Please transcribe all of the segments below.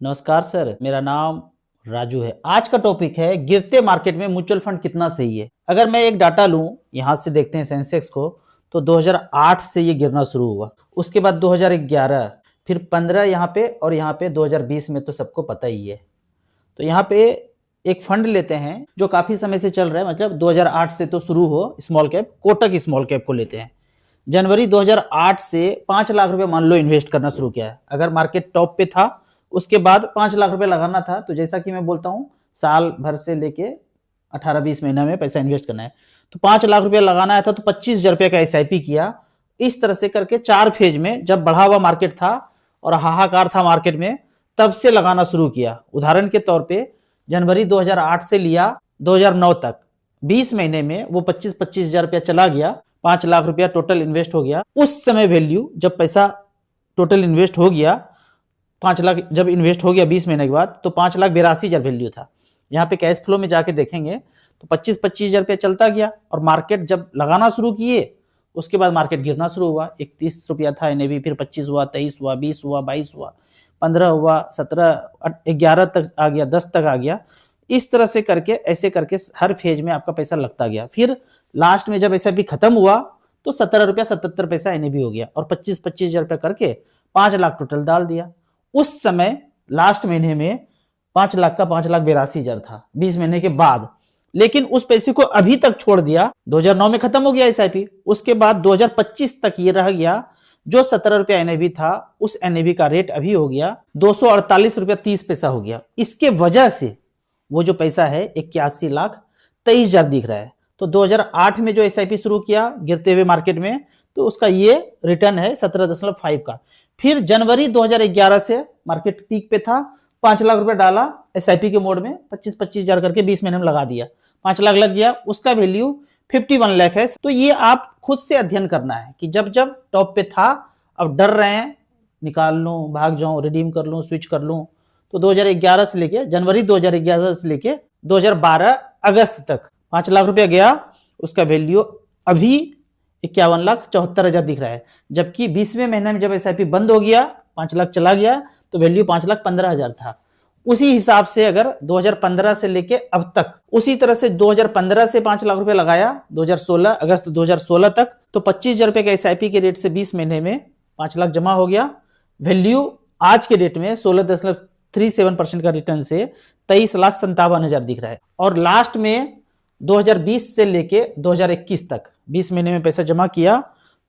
नमस्कार सर, मेरा नाम राजू है। आज का टॉपिक है गिरते मार्केट में म्यूचुअल फंड कितना सही है। अगर मैं एक डाटा लूं, यहां से देखते हैं सेंसेक्स को, तो 2008 से ये गिरना शुरू हुआ। उसके बाद 2011, फिर 15 यहाँ पे, और यहाँ पे 2020 में तो सबको पता ही है। तो यहाँ पे एक फंड लेते हैं जो काफी समय से चल रहा है, मतलब 2008 से तो शुरू हो, small cap, Kotak small cap को लेते हैं। जनवरी 2008 से 5 लाख रुपए मान लो इन्वेस्ट करना शुरू किया है। अगर मार्केट टॉप पे था, उसके बाद 5 लाख रुपए लगाना था, तो जैसा कि मैं बोलता हूं, साल भर से लेके 18-20 महीना में पैसा इन्वेस्ट करना है। तो 5 लाख रुपया लगाना है था, तो 25,000 रुपये का SIP किया। इस तरह से करके 4 फेज में, जब बढ़ा हुआ मार्केट था और हाहाकार था मार्केट में, तब से लगाना शुरू किया। उदाहरण के तौर पे जनवरी 2008 से लिया 2009 तक, 20 महीने में वो 25,000 रुपया चला गया। 5 लाख रुपया टोटल इन्वेस्ट हो गया। उस समय वैल्यू, जब पैसा टोटल इन्वेस्ट हो गया, 5 लाख जब इन्वेस्ट हो गया 20 महीने के बाद, तो 5,82,000 वैल्यू था। यहाँ पे कैश फ्लो में जाके देखेंगे तो 25,000 रुपया चलता गया। और मार्केट जब लगाना शुरू किए, उसके बाद मार्केट गिरना शुरू हुआ। 31 रुपया था NAV, फिर 25 हुआ, 23 हुआ, 20 हुआ, 22 हुआ, 15 हुआ, 17, 11 तक आ गया, 10 तक आ गया। इस तरह से करके, ऐसे करके हर फेज में आपका पैसा लगता गया। फिर लास्ट में जब SIP खत्म हुआ, तो 17 रुपया 77 पैसा NAV हो गया, और 25,000 रुपया करके 5 लाख टोटल डाल दिया। उस समय लास्ट महीने में 5 लाख का 5,82,000 था, 20 महीने के बाद। लेकिन उस पैसे को अभी तक छोड़ दिया। 2009 में खत्म हो गया SIP, उसके बाद 2025 तक ये रह गया। जो 17 रुपया NAV था, उस NAV का रेट अभी हो गया 248 रुपया 30 पैसा हो गया। इसके वजह से वो जो पैसा है 81,23,000 दिख रहा है। तो 2008 में जो SIP शुरू किया गिरते हुए मार्केट में, तो उसका ये रिटर्न है 17.5 का। फिर जनवरी 2011 से मार्केट पीक पे था, 5 लाख रुपए डाला SIP के मोड में, 25,000 करके 20 महीने में लगा दिया, 5 लाख लग गया। उसका वैल्यू 51 लाख है। तो ये आप खुद से अध्ययन करना है कि जब जब टॉप पे था, अब डर रहे हैं निकाल लूं, भाग जाऊं, रिडीम कर लूं, स्विच कर लूं। तो 2011 से लेके, जनवरी 2011 से लेके 2012 अगस्त तक 5 लाख रुपया गया। उसका वैल्यू अभी 51,74,000 दिख रहा है। जबकि 20वें महीने में जब SIP बंद हो गया, 5 लाख चला गया, तो वैल्यू 5,15,000 था। उसी हिसाब से अगर 2015 से लेके अब तक, उसी तरह से 2015 से 5 लाख रुपए लगाया 2016, अगस्त 2016 तक, तो 25,000 रुपए का SIP के रेट से 20 महीने में 5 लाख जमा हो गया। वैल्यू आज के डेट में 16.37% का रिटर्न से 23,57,000 दिख रहा है। और लास्ट में 2020 से लेके 2021 तक 20 महीने में पैसा जमा किया,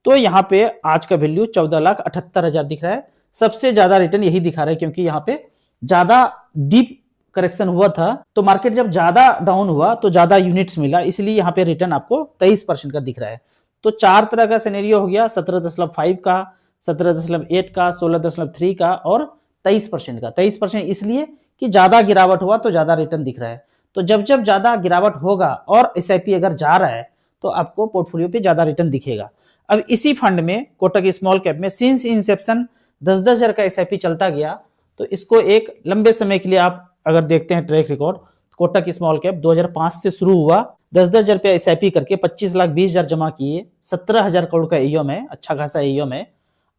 तो यहाँ पे आज का वैल्यू 14,78,000 दिख रहा है। सबसे ज्यादा रिटर्न यही दिखा रहा है, क्योंकि यहाँ पे ज्यादा डीप करेक्शन हुआ था। तो मार्केट जब ज्यादा डाउन हुआ तो ज्यादा यूनिट्स मिला, इसलिए यहाँ पे रिटर्न आपको 23% का दिख रहा है। तो 4 तरह का सिनेरियो हो गया, 17.5 का, 17.8 का, 16.3 का, और 23% का। 23% इसलिए कि ज्यादा गिरावट हुआ तो ज्यादा रिटर्न दिख रहा है। तो जब जब ज्यादा गिरावट होगा और SIP अगर जा रहा है, तो आपको पोर्टफोलियो पे ज्यादा रिटर्न दिखेगा। अब इसी फंड में, कोटक स्मॉल कैप में, सिंस इंसेप्शन 10,000 का SIP चलता गया। तो इसको एक लंबे समय के लिए आप अगर देखते हैं track record, Kotak small cap 2005 से शुरू हुआ, 10,000 रुपया SIP करके 25,20,000 जमा किए, 17,000 करोड़ का AUM है, अच्छा खासा AUM है।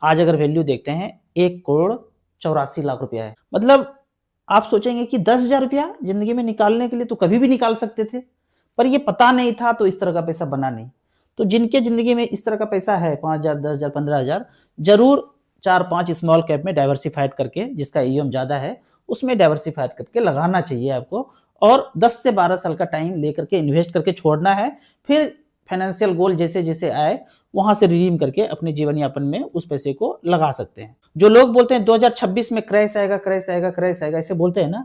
आज अगर वैल्यू देखते हैं 1,84,00,000 रुपया है। मतलब आप सोचेंगे कि 10,000 रुपया जिंदगी में निकालने के लिए तो कभी भी निकाल सकते थे, पर ये पता नहीं था, तो इस तरह का पैसा बना नहीं। तो जिनके जिंदगी में इस तरह का पैसा है, 5,000, 10,000, 15,000, जरूर 4-5 स्मॉल कैप में डाइवर्सिफाइड करके, जिसका AUM ज्यादा है उसमें डाइवर्सिफाइड करके लगाना चाहिए आपको। और 10 से 12 साल का टाइम लेकर के इन्वेस्ट करके छोड़ना है। फिर फाइनेंशियल गोल जैसे जैसे आए, वहां से रिडीम करके अपने जीवन यापन में उस पैसे को लगा सकते हैं। जो लोग बोलते हैं 2026 में क्रैश आएगा, क्रैश आएगा, क्रैश आएगा, ऐसे बोलते हैं ना,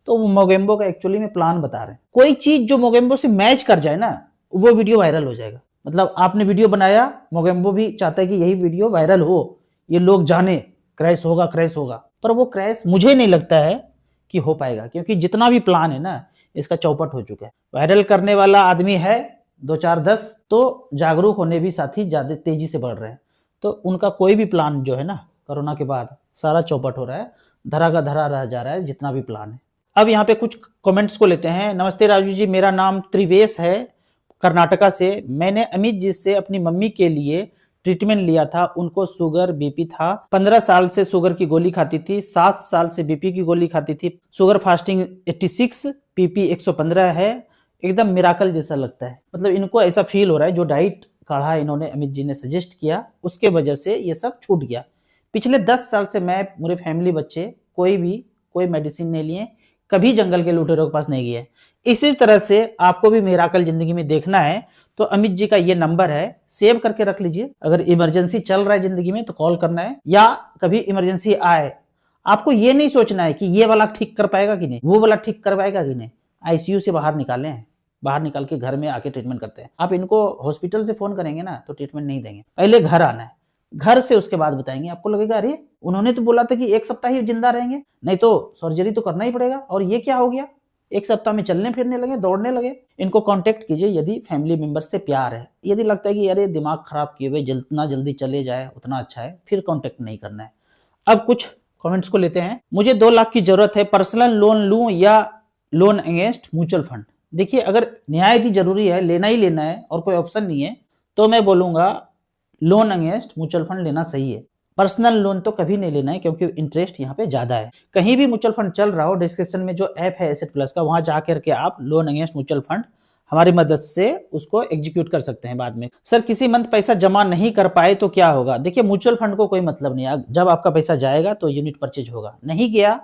तो वो मोगेम्बो का एक्चुअली में प्लान बता रहे हैं। कोई चीज जो मोगेम्बो से मैच कर जाए ना, वो वीडियो वायरल हो जाएगा। मतलब आपने वीडियो बनाया, मोगेम्बो भी चाहता है कि यही वीडियो वायरल हो, ये लोग जाने क्रैश होगा, क्रैश होगा। पर वो क्रैश मुझे नहीं लगता है कि हो पाएगा, क्योंकि जितना भी प्लान है ना, इसका चौपट हो चुका है। वायरल करने वाला आदमी है 2, 4, 10, तो जागरूक होने भी साथी ज्यादा तेजी से बढ़ रहे हैं। तो उनका कोई भी प्लान जो है ना, कोरोना के बाद सारा चौपट हो रहा है, धरा का धरा रह जा रहा है जितना भी प्लान है। अब यहाँ पे कुछ कमेंट्स को लेते हैं। नमस्ते राजू जी, मेरा नाम त्रिवेश है, कर्नाटका से। मैंने अमित जी से अपनी मम्मी के लिए ट्रीटमेंट लिया था, उनको शुगर बीपी था, 15 साल से शुगर की गोली खाती थी, 7 साल से बीपी की गोली खाती थी, शुगर फास्टिंग 86, बीपी 115 है, एकदम मिराकल जैसा लगता है। मतलब इनको ऐसा फील हो रहा है जो डाइट काढ़ा इन्होंने अमित जी ने सजेस्ट किया उसके वजह से ये सब छूट गया। पिछले 10 साल से मैं, पूरे फैमिली, बच्चे, कोई मेडिसिन नहीं लिए, कभी जंगल के लुटेरों के पास नहीं गए। इसी तरह से आपको भी मिराकल जिंदगी में देखना है तो अमित जी का ये नंबर है, सेव करके रख लीजिए। अगर इमरजेंसी चल रहा है जिंदगी में तो कॉल करना है, या कभी इमरजेंसी आए, आपको ये नहीं सोचना है कि ये वाला ठीक कर पाएगा कि नहीं, वो वाला ठीक कर पाएगा कि नहीं। आईसीयू से बाहर निकाले हैं, बाहर निकाल के घर में आके ट्रीटमेंट करते हैं। आप इनको हॉस्पिटल से फोन करेंगे ना तो ट्रीटमेंट नहीं देंगे, पहले घर आना है, घर से उसके बाद बताएंगे। आपको लगेगा अरे उन्होंने तो बोला था कि 1 सप्ताह ही जिंदा रहेंगे, नहीं तो सर्जरी तो करना ही पड़ेगा, और ये क्या हो गया, 1 सप्ताह में चलने फिरने लगे, दौड़ने लगे। इनको कांटेक्ट कीजिए यदि फैमिली मेंबर से प्यार है। यदि लगता है कि अरे दिमाग खराब किए हुए, जितना जल्दी चले जाए उतना अच्छा है, फिर कांटेक्ट नहीं करना है। अब कुछ कमेंट्स को लेते हैं। मुझे 2 लाख की जरूरत है, पर्सनल लोन लूं या लोन अगेंस्ट म्यूचुअल फंड? देखिए, अगर न्याय की जरूरी है, लेना ही लेना है और कोई ऑप्शन नहीं है, तो मैं बोलूंगा लोन अगेंस्ट म्यूचुअल फंड लेना सही है। पर्सनल लोन तो कभी नहीं लेना है क्योंकि इंटरेस्ट यहाँ पे ज्यादा है। कहीं भी म्यूचुअल फंड चल रहा हो, डिस्क्रिप्शन में जो ऐप है एसेट प्लस का, वहां जाकर के आप लोन अगेंस्ट म्यूचुअल फंड हमारी मदद से उसको एग्जीक्यूट कर सकते हैं बाद में। सर किसी मंथ पैसा जमा नहीं कर पाए तो क्या होगा? देखिए, म्यूचुअल फंड को कोई मतलब नहीं है, जब आपका पैसा जाएगा तो यूनिट परचेज होगा, नहीं गया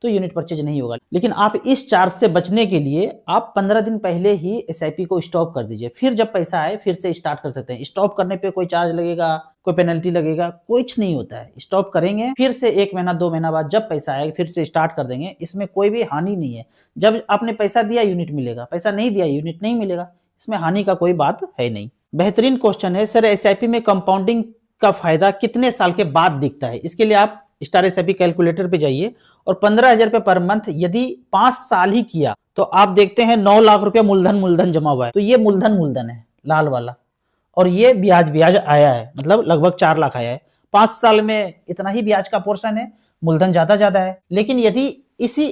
तो यूनिट परचेज नहीं होगा। लेकिन आप इस चार्ज से बचने के लिए आप 15 दिन पहले ही एसआईपी को स्टॉप कर दीजिए, फिर जब पैसा आए फिर से स्टार्ट कर सकते हैं। स्टॉप करने पे कोई चार्ज लगेगा, कोई पेनल्टी लगेगा, कुछ नहीं होता है। स्टॉप करेंगे, फिर से 1 महीना 2 महीना बाद जब पैसा आएगा फिर से स्टार्ट कर देंगे, इसमें कोई भी हानि नहीं है। जब आपने पैसा दिया यूनिट मिलेगा, पैसा नहीं दिया यूनिट नहीं मिलेगा, इसमें हानि का कोई बात है नहीं। बेहतरीन क्वेश्चन है सर, एसआईपी में कंपाउंडिंग का फायदा कितने साल के बाद दिखता है? इसके लिए आप स्टार एसआईपी कैलकुलेटर पे जाइए और 15,000 रुपए पर मंथ यदि 5 साल ही किया तो आप देखते हैं 9 लाख रुपया मूलधन जमा हुआ है। तो ये मूलधन है लाल वाला, और ये ब्याज आया है, मतलब लगभग 4 लाख आया है। 5 साल में इतना ही ब्याज का पोर्शन है, मूलधन ज्यादा है। लेकिन यदि इसी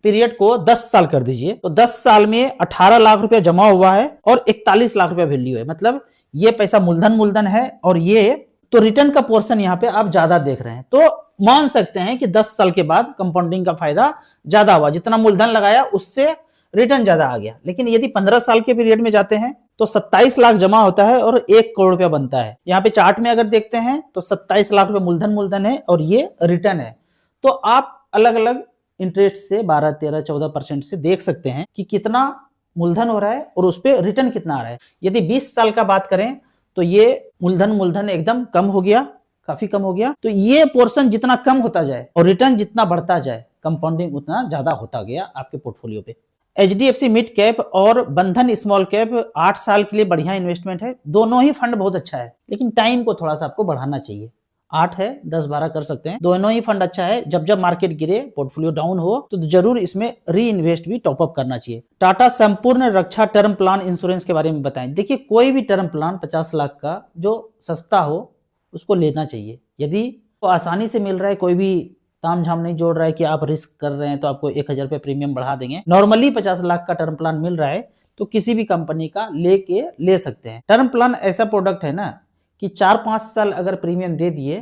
पीरियड को 10 साल कर दीजिए तो 10 साल में 18 लाख रुपया जमा हुआ है और 41 लाख रुपया वैल्यू है। मतलब ये पैसा मूलधन है, और ये तो रिटर्न का पोर्शन यहाँ पे आप ज्यादा देख रहे हैं, तो मान सकते हैं कि 10 साल के बाद कंपाउंडिंग का फायदा ज्यादा हुआ। जितना मूलधन लगाया उससे रिटर्न ज्यादा आ गया। लेकिन यदि 15 साल के पीरियड में जाते हैं तो 27 लाख जमा होता है और 1 करोड़ रुपया बनता है। यहाँ पे चार्ट में अगर देखते हैं तो 27 लाख रुपया मूलधन है और ये रिटर्न है। तो आप अलग अलग इंटरेस्ट से 12, 13, 14% से देख सकते हैं कि कितना मूलधन हो रहा है और उस पर रिटर्न कितना आ रहा है। यदि 20 साल का बात करें तो ये मूलधन एकदम कम हो गया, काफी कम हो गया। तो ये पोर्शन जितना कम होता जाए और रिटर्न जितना बढ़ता जाए, कंपाउंडिंग उतना ज्यादा होता गया आपके पोर्टफोलियो पे। एचडीएफसी मिड कैप और बंधन स्मॉल कैप 8 साल के लिए बढ़िया इन्वेस्टमेंट है। दोनों ही फंड बहुत अच्छा है, लेकिन टाइम को थोड़ा सा आपको बढ़ाना चाहिए। 8 है, 10, 12 कर सकते हैं। दोनों ही फंड अच्छा है। जब मार्केट गिरे, पोर्टफोलियो डाउन हो तो जरूर इसमें री इन्वेस्ट भी टॉपअप करना चाहिए। टाटा संपूर्ण रक्षा टर्म प्लान इंश्योरेंस के बारे में बताएं। देखिए, कोई भी टर्म प्लान 50 लाख का जो सस्ता हो उसको लेना चाहिए। यदि वो आसानी से मिल रहा है, कोई भी ताम झाम नहीं जोड़ रहा है कि आप रिस्क कर रहे हैं तो आपको 1,000 रुपये प्रीमियम बढ़ा देंगे, नॉर्मली 50 लाख का टर्म प्लान मिल रहा है तो किसी भी कंपनी का ले सकते हैं। टर्म प्लान ऐसा प्रोडक्ट है ना कि 4-5 साल अगर प्रीमियम दे दिए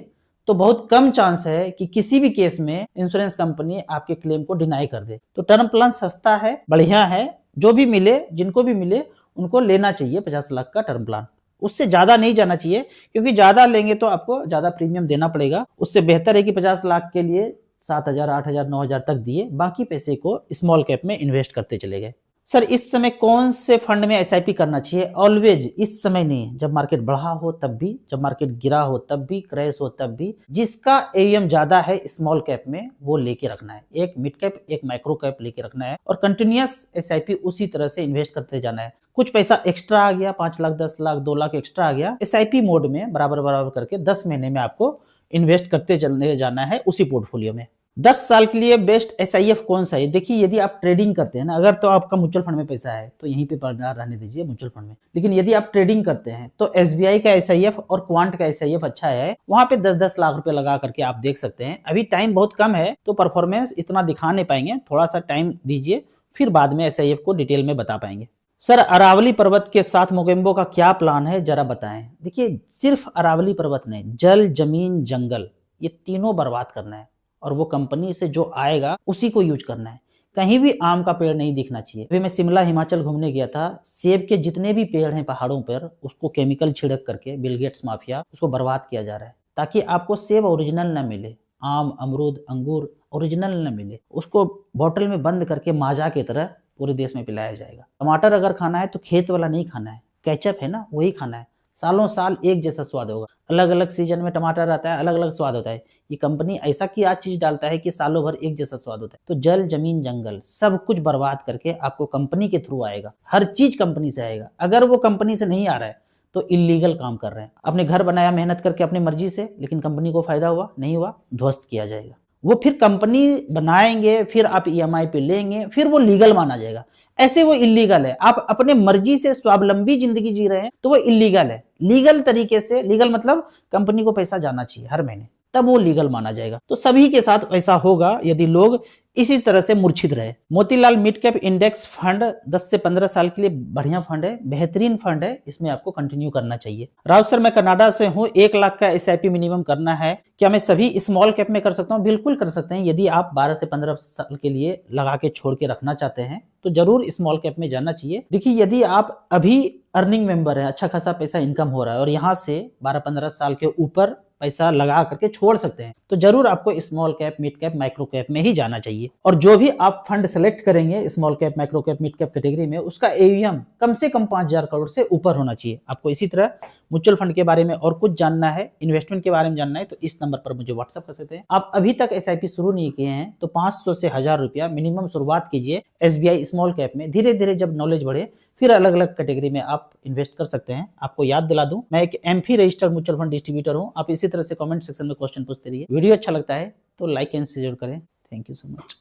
तो बहुत कम चांस है कि किसी भी केस में इंश्योरेंस कंपनी आपके क्लेम को डिनाई कर दे। तो टर्म प्लान सस्ता है, बढ़िया है, जो भी मिले, जिनको भी मिले उनको लेना चाहिए 50 लाख का टर्म प्लान। उससे ज्यादा नहीं जाना चाहिए, क्योंकि ज्यादा लेंगे तो आपको ज्यादा प्रीमियम देना पड़ेगा। उससे बेहतर है कि 50 लाख के लिए 7,000, 8,000, 9,000 तक दिए, बाकी पैसे को स्मॉल कैप में इन्वेस्ट करते चले गए। सर, इस समय कौन से फंड में एसआईपी करना चाहिए? ऑलवेज, इस समय नहीं, जब मार्केट बढ़ा हो तब भी, जब मार्केट गिरा हो तब भी, क्रैश हो तब भी। जिसका एएम ज्यादा है स्मॉल कैप में वो लेके रखना है, एक मिड कैप, एक माइक्रो कैप लेके रखना है, और कंटिन्यूअस एसआईपी उसी तरह से इन्वेस्ट करते जाना है। कुछ पैसा एक्स्ट्रा आ गया, 5 लाख, 10 लाख, 2 लाख एक्स्ट्रा आ गया, एसआईपी मोड में बराबर करके 10 महीने में आपको इन्वेस्ट करते चलने जाना है उसी पोर्टफोलियो में। 10 साल के लिए बेस्ट एसआईएफ कौन सा है? देखिए, यदि आप ट्रेडिंग करते हैं ना, अगर तो आपका म्यूचुअल फंड में पैसा है तो यहीं पे पड़ा रहने दीजिए म्यूचुअल फंड में। लेकिन यदि आप ट्रेडिंग करते हैं तो एसबीआई का एसआईएफ और क्वांट का एसआईएफ अच्छा है, वहां पे 10-10 लाख रुपए लगा करके आप देख सकते हैं। अभी टाइम बहुत कम है तो परफॉर्मेंस इतना दिखा नहीं पाएंगे, थोड़ा सा टाइम दीजिए, फिर बाद में एसआईएफ को डिटेल में बता पाएंगे। सर अरावली पर्वत के साथ मोगेम्बो का क्या प्लान है, जरा बताएं। देखिए सिर्फ अरावली पर्वत नहीं, जल, जमीन, जंगल, ये तीनों बर्बाद करना है और वो कंपनी से जो आएगा उसी को यूज करना है। कहीं भी आम का पेड़ नहीं दिखना चाहिए। अभी मैं शिमला हिमाचल घूमने गया था, सेब के जितने भी पेड़ हैं पहाड़ों पर, उसको केमिकल छिड़क करके बिल गेट्स माफिया उसको बर्बाद किया जा रहा है, ताकि आपको सेब ओरिजिनल ना मिले, आम, अमरूद, अंगूर ओरिजिनल ना मिले, उसको बोतल में बंद करके माजा की तरह पूरे देश में पिलाया जाएगा। टमाटर अगर खाना है तो खेत वाला नहीं खाना है, केचप है ना वही खाना है, सालों साल एक जैसा स्वाद होगा। अलग अलग सीजन में टमाटर आता है, अलग अलग स्वाद होता है। ये कंपनी ऐसा की आज चीज डालता है कि सालों भर एक जैसा स्वाद होता है। तो जल, जमीन, जंगल सब कुछ बर्बाद करके आपको कंपनी के थ्रू आएगा, हर चीज कंपनी से आएगा। अगर वो कंपनी से नहीं आ रहा है तो इलीगल काम कर रहे हैं। अपने घर बनाया मेहनत करके अपनी मर्जी से, लेकिन कंपनी को फायदा हुआ नहीं हुआ, ध्वस्त किया जाएगा। वो फिर कंपनी बनाएंगे, फिर आप ईएमआई पे लेंगे, फिर वो लीगल माना जाएगा। ऐसे वो इलीगल है। आप अपने मर्जी से स्वावलंबी जिंदगी जी रहे हैं तो वो इलीगल है। लीगल तरीके से, लीगल मतलब कंपनी को पैसा जाना चाहिए हर महीने, तब वो लीगल माना जाएगा। तो सभी के साथ ऐसा होगा यदि लोग इसी तरह से मूर्छित रहे। Motilal mid cap index fund 10 से 15 साल के लिए बढ़िया फंड है, बेहतरीन फंड है, इसमें आपको कंटिन्यू करना चाहिए। राउत सर मैं कनाडा से हूं, 1 लाख का एसआईपी मिनिमम करना है, क्या मैं सभी स्मॉल कैप में कर सकता हूं? बिल्कुल कर सकते हैं। यदि आप 12 से 15 साल के लिए लगा के छोड़ के रखना चाहते हैं तो जरूर स्मॉल कैप में जाना चाहिए। देखिए यदि आप अभी अर्निंग मेंबर है, अच्छा खासा पैसा इनकम हो रहा है और यहाँ से 12-15 साल के ऊपर पैसा लगा करके छोड़ सकते हैं, तो जरूर आपको small cap, mid cap, micro cap में ही जाना चाहिए। और जो भी आप फंड सेलेक्ट करेंगे small cap, micro cap, mid cap category में, उसका एयूएम कम से कम 5,000 करोड़ से ऊपर होना चाहिए। आपको इसी तरह म्यूचुअल फंड के बारे में और कुछ जानना है, इन्वेस्टमेंट के बारे में जानना है, तो इस नंबर पर मुझे व्हाट्सअप कर सकते हैं। आप अभी तक एसआईपी शुरू नहीं किए हैं तो 500 से 1000 रुपया मिनिमम शुरुआत कीजिए एसबीआई स्मॉल कैप में। धीरे धीरे जब नॉलेज बढ़े फिर अलग अलग कैटेगरी में आप इन्वेस्ट कर सकते हैं। आपको याद दिला दूं, मैं एक AMFI registered mutual fund distributor हूं। आप इसी तरह से कमेंट सेक्शन में क्वेश्चन पूछते रहिए। वीडियो अच्छा लगता है तो लाइक एंड शेयर करें। Thank you so much.